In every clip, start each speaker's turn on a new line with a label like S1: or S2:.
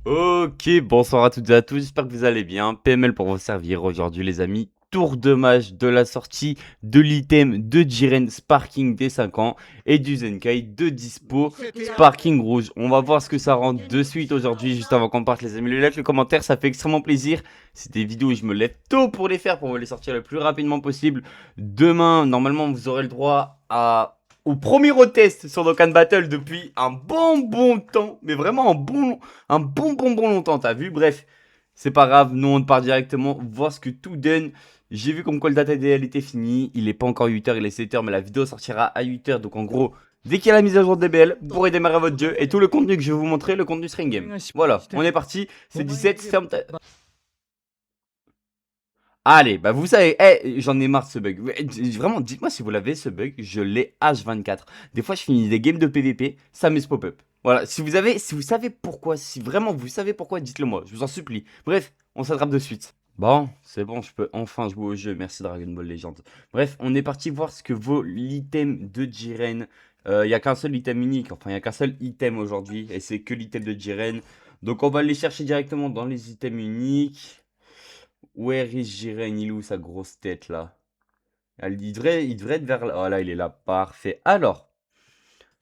S1: Ok, bonsoir à toutes et à tous, j'espère que vous allez bien. PML pour vous servir aujourd'hui les amis. Tour de mage de la sortie de l'item de Jiren Sparking des 5 ans et du Zenkai de dispo Sparking rouge. On va voir ce que ça rend de suite aujourd'hui, juste avant qu'on parte les amis. Le like, le commentaire, ça fait extrêmement plaisir. C'est des vidéos où je me lève tôt pour les faire, pour vous les sortir le plus rapidement possible. Demain, normalement, vous aurez le droit au premier retest sur Dokkan Battle depuis un bon temps, mais vraiment un bon longtemps, t'as vu? Bref, c'est pas grave, nous on part directement voir ce que tout donne. J'ai vu comme quoi le data DL était fini, il est pas encore 8h, il est 7h, mais la vidéo sortira à 8h, donc en gros, dès qu'il y a la mise à jour de DBL, vous pourrez démarrer votre jeu, et tout le contenu que je vais vous montrer, le contenu String Game. Voilà, on est parti, c'est 17, ferme ta... Allez, bah vous savez, j'en ai marre de ce bug. Vraiment, dites-moi si vous l'avez ce bug, je l'ai H24. Des fois, je finis des games de PVP, ça me pop-up. Voilà, si vous savez pourquoi, si vraiment vous savez pourquoi, dites-le moi, je vous en supplie. Bref, on s'attrape de suite. Bon, c'est bon, je peux enfin jouer au jeu, merci Dragon Ball Legends. Bref, on est parti voir ce que vaut l'item de Jiren. Il n'y a qu'un seul item unique, enfin il n'y a qu'un seul item aujourd'hui, et c'est que l'item de Jiren. Donc on va aller chercher directement dans les items uniques. Where is Jiren? Il est où sa grosse tête là? Il devrait être vers là. Oh là, il est là. Parfait. Alors,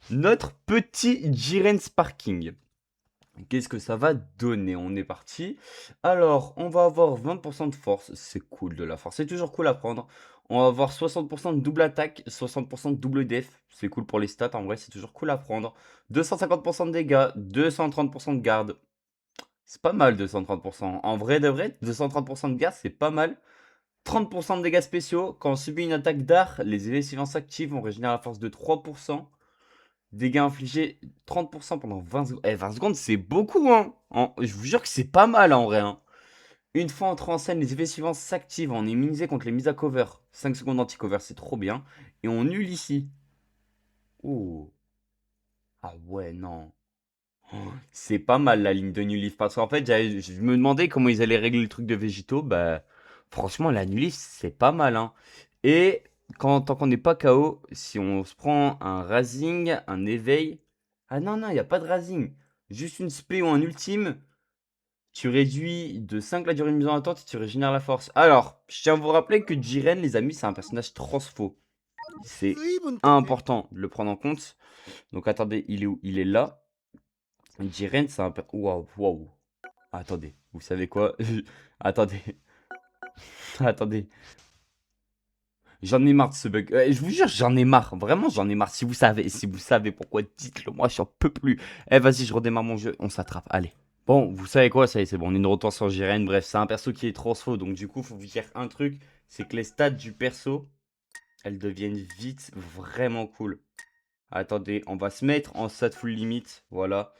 S1: notre petit Jiren Sparking. Qu'est-ce que ça va donner? On est parti. Alors, on va avoir 20% de force. C'est cool de la force. C'est toujours cool à prendre. On va avoir 60% de double attaque, 60% de double def. C'est cool pour les stats. En vrai, c'est toujours cool à prendre. 250% de dégâts, 230% de garde. C'est pas mal 230%. En vrai de vrai, 230% de garde, c'est pas mal. 30% de dégâts spéciaux. Quand on subit une attaque d'art, les effets suivants s'activent. On régénère la force de 3%. Dégâts infligés 30% pendant 20 secondes. 20 secondes, c'est beaucoup, hein. Je vous jure que c'est pas mal en vrai, hein. Une fois entré en scène, les effets suivants s'activent. On est immunisé contre les mises à cover. 5 secondes anti-cover, c'est trop bien. Et on nul ici. Oh. Ah ouais, non. C'est pas mal la ligne de Nulif. Parce qu'en fait, je me demandais comment ils allaient régler le truc de végétaux. Bah, franchement, la Nulif, c'est pas mal, hein. Et tant qu'on n'est pas KO, si on se prend un Razing, un éveil. Ah non, non, il n'y a pas de Razing. Juste une spé ou un ultime. Tu réduis de 5 la durée de mise en attente et tu régénères la force. Alors, je tiens à vous rappeler que Jiren, les amis, c'est un personnage transfo. C'est important de le prendre en compte. Donc attendez, il est où? Il est là. Jiren, c'est un peu... Waouh, waouh. Attendez, vous savez quoi? Attendez, attendez. J'en ai marre de ce bug. Je vous jure, j'en ai marre. Vraiment, j'en ai marre. Si vous savez pourquoi, dites-le moi, j'en peux plus. Eh, vas-y, je redémarre mon jeu. On s'attrape. Allez. Bon, vous savez quoi? Ça y est, c'est bon. On est de retour sur Jiren. Bref, c'est un perso qui est transfo. Donc, du coup, faut vous dire un truc. C'est que les stats du perso, elles deviennent vite vraiment cool. Attendez, on va se mettre en stat full limit. Voilà.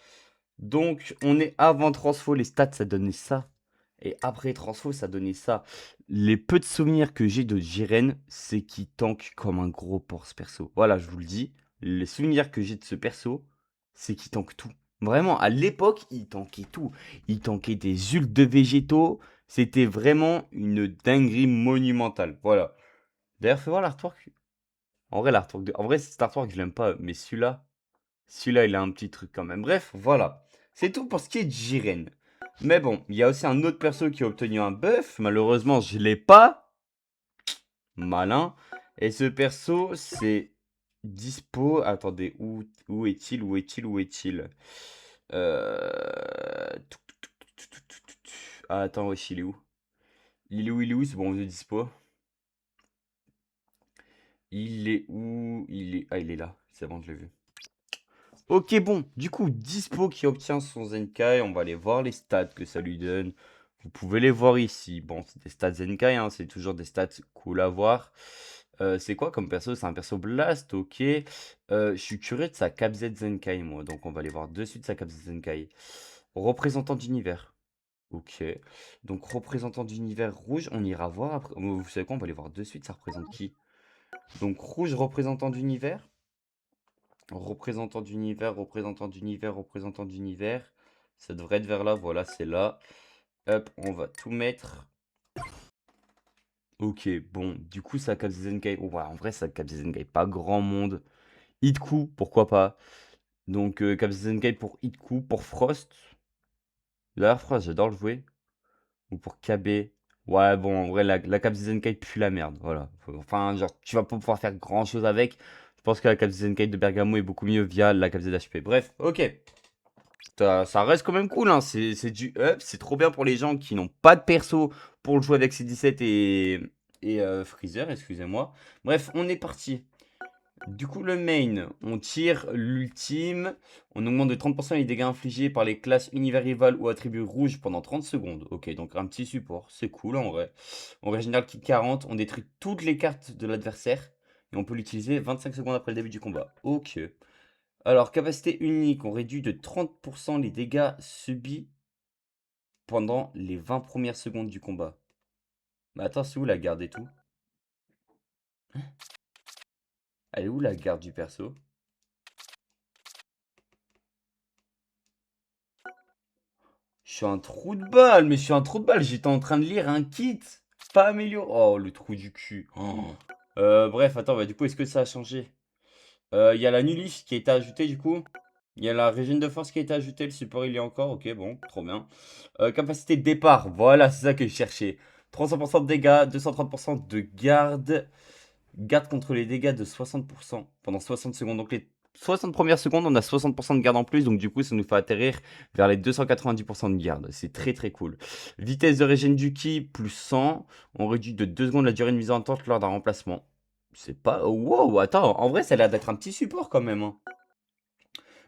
S1: Donc, on est avant transfo, les stats, ça donnait ça. Et après transfo, ça donnait ça. Les peu de souvenirs que j'ai de Jiren, c'est qu'il tank comme un gros porc ce perso. Voilà, je vous le dis. Les souvenirs que j'ai de ce perso, c'est qu'il tank tout. Vraiment, à l'époque, il tankait tout. Il tankait des ults de végétaux. C'était vraiment une dinguerie monumentale. Voilà. D'ailleurs, fais voir l'artwork. En vrai, cet artwork, je l'aime pas. Mais celui-là, il a un petit truc quand même. Bref, voilà. C'est tout pour ce qui est de Jiren. Mais bon, il y a aussi un autre perso qui a obtenu un buff. Malheureusement, je l'ai pas. Malin. Et ce perso, c'est dispo. Attendez, où est-il? Où est-il? Où est-il? Ah, attends, wesh, il est où? Il est où? Il est où? C'est bon, on est dispo. Il est où? Il est... Ah, il est là. C'est bon, je l'ai vu. Ok, bon, du coup, Dispo qui obtient son Zenkai, on va aller voir les stats que ça lui donne. Vous pouvez les voir ici. Bon, c'est des stats Zenkai, hein, c'est toujours des stats cool à voir. C'est quoi comme perso? C'est un perso Blast, ok. Je suis curieux de sa KZ Zenkai, moi, donc on va aller voir de suite sa KZ Zenkai. Représentant d'univers. Ok. Donc, représentant d'univers rouge, on ira voir après. Vous savez quoi? On va aller voir de suite, ça représente qui? Donc, rouge, représentant d'univers. Représentant d'univers, représentant d'univers, représentant d'univers. Ça devrait être vers là, voilà, c'est là. Hop, on va tout mettre. Ok, bon, du coup, ça capte Zenkai. Oh, ouais, en vrai, ça capte Zenkai, pas grand monde. Hitku, pourquoi pas. Donc, capte Zenkai pour Hitku, pour Frost. D'ailleurs, phrase, j'adore le jouer. Ou pour KB. Ouais, bon, en vrai, la cape Zenkai pue la merde. Voilà. Enfin, genre, tu vas pas pouvoir faire grand chose avec. Je pense que la cape Zenkai de Bergamo est beaucoup mieux via la cape ZHP. Bref, ok. Ça reste quand même cool, hein. C'est du up. C'est trop bien pour les gens qui n'ont pas de perso pour le jouer avec C17 et Freezer, excusez-moi. Bref, on est parti. Du coup, le main, on tire l'ultime. On augmente de 30% les dégâts infligés par les classes univers rival ou attributs rouges pendant 30 secondes. Ok, donc un petit support, c'est cool en vrai. On régénère le kit 40, on détruit toutes les cartes de l'adversaire. Et on peut l'utiliser 25 secondes après le début du combat. Ok. Alors, capacité unique, on réduit de 30% les dégâts subis pendant les 20 premières secondes du combat. Mais attends, c'est où la garde et tout? Elle est où la garde du perso? Je suis un trou de balle, mais je suis un trou de balle. J'étais en train de lire un kit. Pas amélioré. Oh, le trou du cul. Oh. Bref, attends, bah, du coup, est-ce que ça a changé? Il y a la Nulish qui a été ajoutée, du coup. Il y a la régène de force qui a été ajoutée. Le support, il y est encore. Ok, bon, trop bien. Capacité de départ. Voilà, c'est ça que je cherchais. 300% de dégâts, 230% de garde. Garde contre les dégâts de 60% pendant 60 secondes. Donc les 60 premières secondes, on a 60% de garde en plus. Donc du coup, ça nous fait atterrir vers les 290% de garde. C'est très très cool. Vitesse de régène du ki, plus 100. On réduit de 2 secondes la durée de mise en tente lors d'un remplacement. C'est pas... Wow, attends, en vrai, ça a l'air d'être un petit support quand même, hein.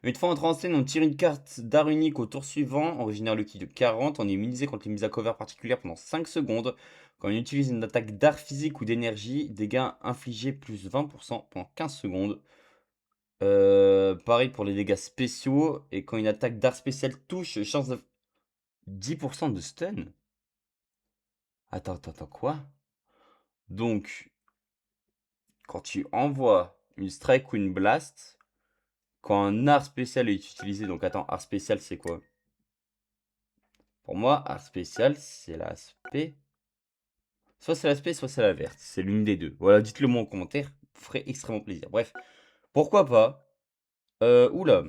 S1: Une fois entré en scène, on tire une carte d'art unique au tour suivant. On régénère le ki de 40. On est immunisé contre les mises à cover particulières pendant 5 secondes. Quand on utilise une attaque d'art physique ou d'énergie, dégâts infligés plus 20% pendant 15 secondes. Pareil pour les dégâts spéciaux. Et quand une attaque d'art spécial touche, chance de 10% de stun. Attends, quoi? Donc, quand tu envoies une strike ou une blast, quand un art spécial est utilisé, donc attends, art spécial c'est quoi? Pour moi, art spécial c'est l'aspect. Soit c'est l'aspect, soit c'est la verte. C'est l'une des deux. Voilà, dites-le moi en commentaire. Vous ferait extrêmement plaisir. Bref, pourquoi pas? Oula.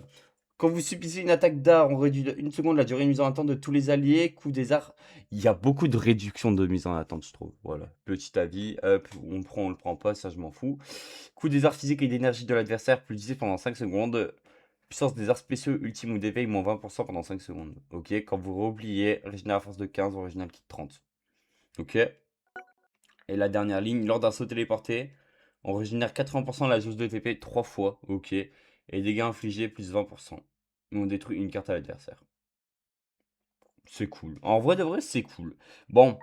S1: Quand vous subissez une attaque d'art, on réduit de 1 seconde la durée de mise en attente de tous les alliés. Coup des arts. Il y a beaucoup de réduction de mise en attente, je trouve. Voilà. Petit avis. Hop, on le prend, on le prend pas, ça je m'en fous. Coup des arts physiques et d'énergie de l'adversaire, plus 10 pendant 5 secondes. Puissance des arts spéciaux, ultime ou d'éveil, moins 20% pendant 5 secondes. Ok, quand vous reoubliez, régénère à force de 15, original kit 30. Ok. Et la dernière ligne, lors d'un saut téléporté, on régénère 80% de la jauge de TP 3 fois. Ok. Et dégâts infligés plus 20%. Et on détruit une carte à l'adversaire. C'est cool. En vrai de vrai, c'est cool. Bon,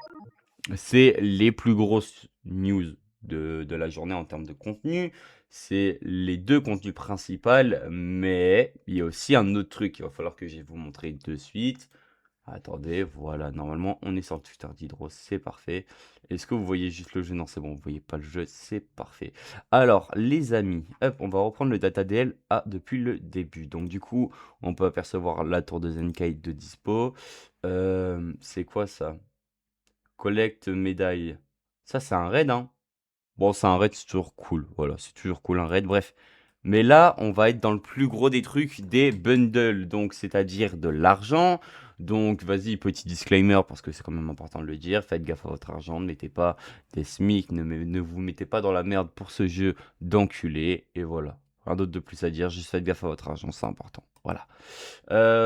S1: c'est les plus grosses news de la journée en termes de contenu. C'est les deux contenus principaux, mais il y a aussi un autre truc qu'il va falloir que je vais vous montrer de suite. Attendez, voilà, normalement on est sur le Twitter d'Hydro, c'est parfait. Est-ce que vous voyez juste le jeu? Non, c'est bon, vous voyez pas le jeu, c'est parfait. Alors, les amis, hop, on va reprendre le DataDL depuis le début. Donc du coup, on peut apercevoir la tour de Zenkai de dispo. C'est quoi ça? Collecte médaille. Ça, c'est un raid, hein? Bon, c'est un raid, c'est toujours cool. Voilà, c'est toujours cool un raid, bref. Mais là, on va être dans le plus gros des trucs, des bundles, donc c'est-à-dire de l'argent. Donc, vas-y, petit disclaimer, parce que c'est quand même important de le dire. Faites gaffe à votre argent, ne mettez pas des SMIC, ne vous mettez pas dans la merde pour ce jeu d'enculé. Et voilà. Rien d'autre de plus à dire, juste faites gaffe à votre argent, c'est important. Voilà.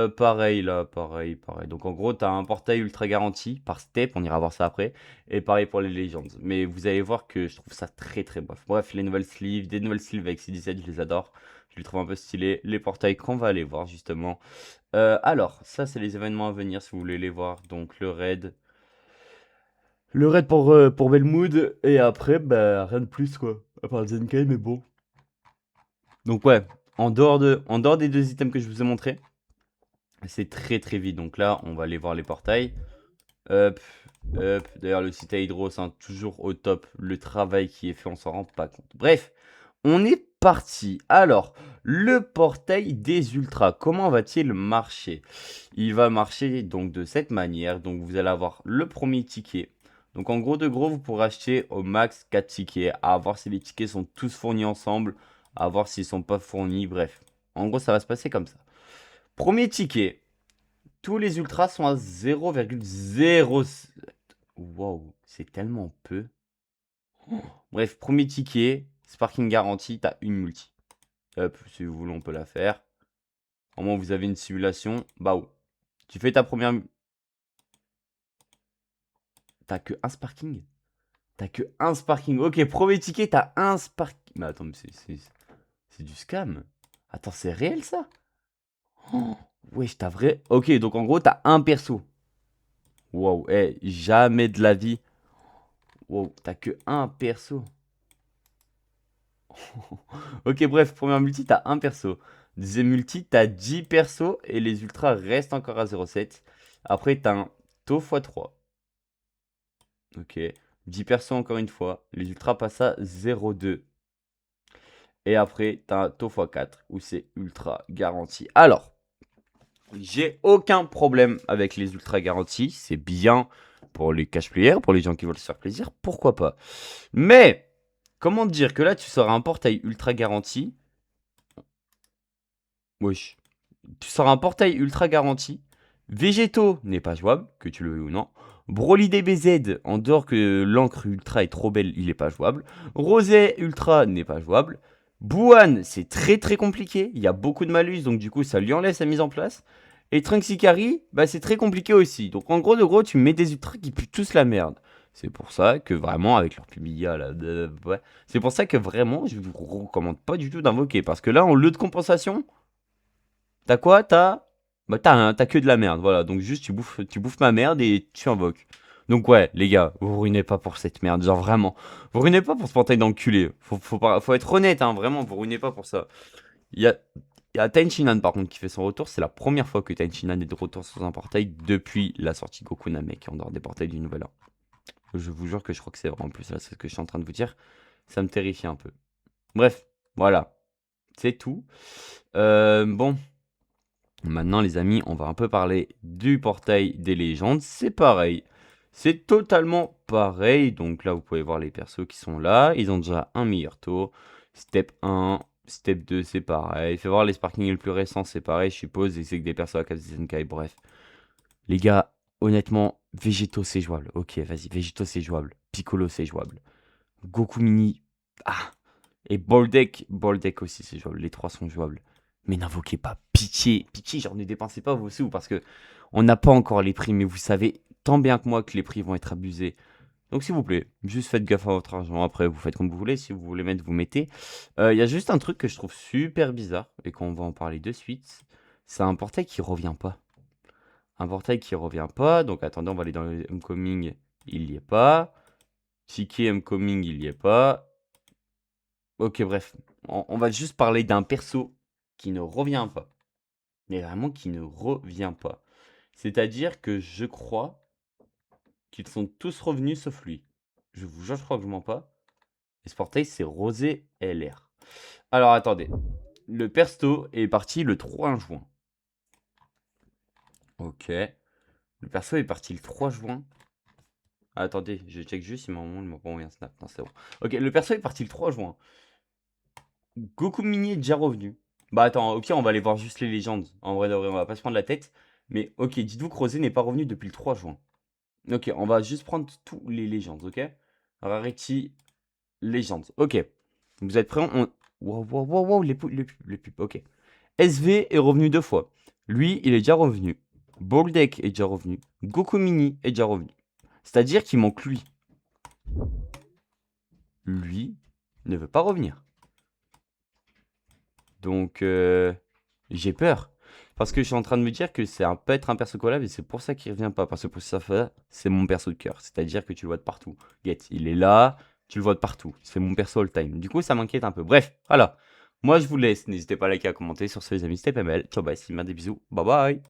S1: Pareil là, pareil. Donc en gros, tu as un portail ultra garanti par step, on ira voir ça après. Et pareil pour les Legends. Mais vous allez voir que je trouve ça très très bof. Bref, les nouvelles sleeves, des nouvelles sleeves avec C17, je les adore. Je les trouve un peu stylés. Les portails qu'on va aller voir justement. Alors, ça c'est les événements à venir si vous voulez les voir. Donc le raid. Le raid pour Belmood. Et après, bah rien de plus quoi. À part le Zenkai, mais bon. Donc ouais, en dehors des deux items que je vous ai montrés. C'est très très vite. Donc là, on va aller voir les portails. Hop, hop. D'ailleurs, le site à Hydros, hein, toujours au top. Le travail qui est fait, on s'en rend pas compte. Bref, on est parti. Alors, le portail des ultras, comment va-t-il marcher? Il va marcher donc de cette manière. Donc, vous allez avoir le premier ticket. Donc, en gros de gros, vous pourrez acheter au max 4 tickets. À voir si les tickets sont tous fournis ensemble. À voir s'ils sont pas fournis. Bref, en gros, ça va se passer comme ça. Premier ticket. tous les ultras sont à 0,07. Wow, c'est tellement peu. Bref, premier ticket, Sparking garantie, t'as une multi. Hop, si vous voulez, on peut la faire. Au moins, vous avez une simulation. Bah, oh. Tu fais ta première... T'as que un Sparking? T'as que un Sparking. Ok, premier ticket, t'as un Sparking. Mais attends, mais c'est du scam. Attends, c'est réel, ça? Oh, wesh, t'as vrai... Ok, donc en gros, t'as un perso. Wow, eh, jamais de la vie. Wow, t'as que un perso. Ok, bref, première multi, t'as un perso. Deuxième multi, t'as 10 persos et les ultras restent encore à 0,7. Après, t'as un taux x3. Ok, 10 persos encore une fois. Les ultras passent à 0,2. Et après, t'as un taux x4 où c'est ultra garanti. Alors, j'ai aucun problème avec les ultra garantis. C'est bien pour les cash players, pour les gens qui veulent se faire plaisir. Pourquoi pas? Mais, comment dire que là, tu sors un portail ultra garanti. Wesh. Tu sors un portail ultra garanti. Végétaux n'est pas jouable, que tu le veuilles ou non. Broly DBZ, en dehors que l'encre ultra est trop belle, il n'est pas jouable. Rosé ultra n'est pas jouable. Bouane, c'est très très compliqué. Il y a beaucoup de malus, donc du coup, ça lui enlève sa mise en place. Et Trunks Ikari, bah, c'est très compliqué aussi. Donc en gros, de gros, tu mets des ultras qui puent tous la merde. C'est pour ça que vraiment, avec leur Pubilla, là, ouais. C'est pour ça que vraiment, je vous recommande pas du tout d'invoquer. Parce que là, en lieu de compensation, t'as quoi? Bah, t'as que de la merde, voilà. Donc juste, tu bouffes ma merde et tu invoques. Donc ouais, les gars, vous ruinez pas pour cette merde, genre vraiment. Vous ruinez pas pour ce portail d'enculé. Faut être honnête, hein, vraiment, vous ruinez pas pour ça. Il y a Tenshinhan par contre qui fait son retour. C'est la première fois que Tenshinhan est de retour sur un portail depuis la sortie Goku Namek en dehors des portails du Nouvel An. Je vous jure que je crois que c'est vrai en plus, là, c'est ce que je suis en train de vous dire. Ça me terrifie un peu. Bref, voilà. C'est tout. Bon. Maintenant, les amis, on va un peu parler du portail des légendes. C'est pareil. C'est totalement pareil. Donc là, vous pouvez voir les persos qui sont là. Ils ont déjà un meilleur taux. Step 1, Step 2, c'est pareil. Fais voir les sparkings les plus récents, c'est pareil, je suppose. Et c'est que des persos à Senkai, bref. Les gars, honnêtement, Végéto, c'est jouable. Ok, vas-y, Végéto, c'est jouable. Piccolo, c'est jouable. Goku Mini, ah. Et Boldeck aussi, c'est jouable. Les trois sont jouables. Mais n'invoquez pas pitié. Pitié, genre ne dépensez pas vos sous parce que on n'a pas encore les prix. Mais vous savez tant bien que moi que les prix vont être abusés. Donc s'il vous plaît, juste faites gaffe à votre argent. Après, vous faites comme vous voulez. Si vous voulez mettre, vous mettez. Il y a juste un truc que je trouve super bizarre et qu'on va en parler de suite. C'est un portail qui revient pas. Un portail qui revient pas. Donc attendez, on va aller dans le Homecoming. Il y est pas. Ticket Homecoming, il y est pas. Ok, bref. On va juste parler d'un perso qui ne revient pas. Mais vraiment qui ne revient pas. C'est-à-dire que je crois qu'ils sont tous revenus sauf lui. Je vous jure, je crois que je mens pas. Et ce portail, c'est Rosé LR. Alors attendez. Le perso est parti le 3 juin. Ok. Le perso est parti le 3 juin. Ah, attendez, je check juste si mon m'a pas envoyé un snap. Non, c'est bon. Ok, le perso est parti le 3 juin. Goku Mini est déjà revenu. Bah attends, au pire, on va aller voir juste les légendes. En vrai, de vrai, on va pas se prendre la tête. Mais ok, dites-vous que Rosé n'est pas revenu depuis le 3 juin. Ok, on va juste prendre tous les légendes, ok? Rarity, légendes. Ok. Vous êtes prêts? Wow, wow, wow, wow, les pubs, ok. SV est revenu 2 fois. Lui, il est déjà revenu. Boldeck est déjà revenu. Goku Mini est déjà revenu. C'est-à-dire qu'il manque lui. Lui ne veut pas revenir. Donc, j'ai peur. Parce que je suis en train de me dire que c'est peut être un perso collab et c'est pour ça qu'il revient pas. Parce que pour ça, c'est mon perso de cœur. C'est-à-dire que tu le vois de partout. Get, il est là, tu le vois de partout. C'est mon perso all time. Du coup, ça m'inquiète un peu. Bref, voilà. Moi, je vous laisse. N'hésitez pas à liker, à commenter. Sur ce, les amis, c'était PML. Ciao, bye, des bisous. Bye bye.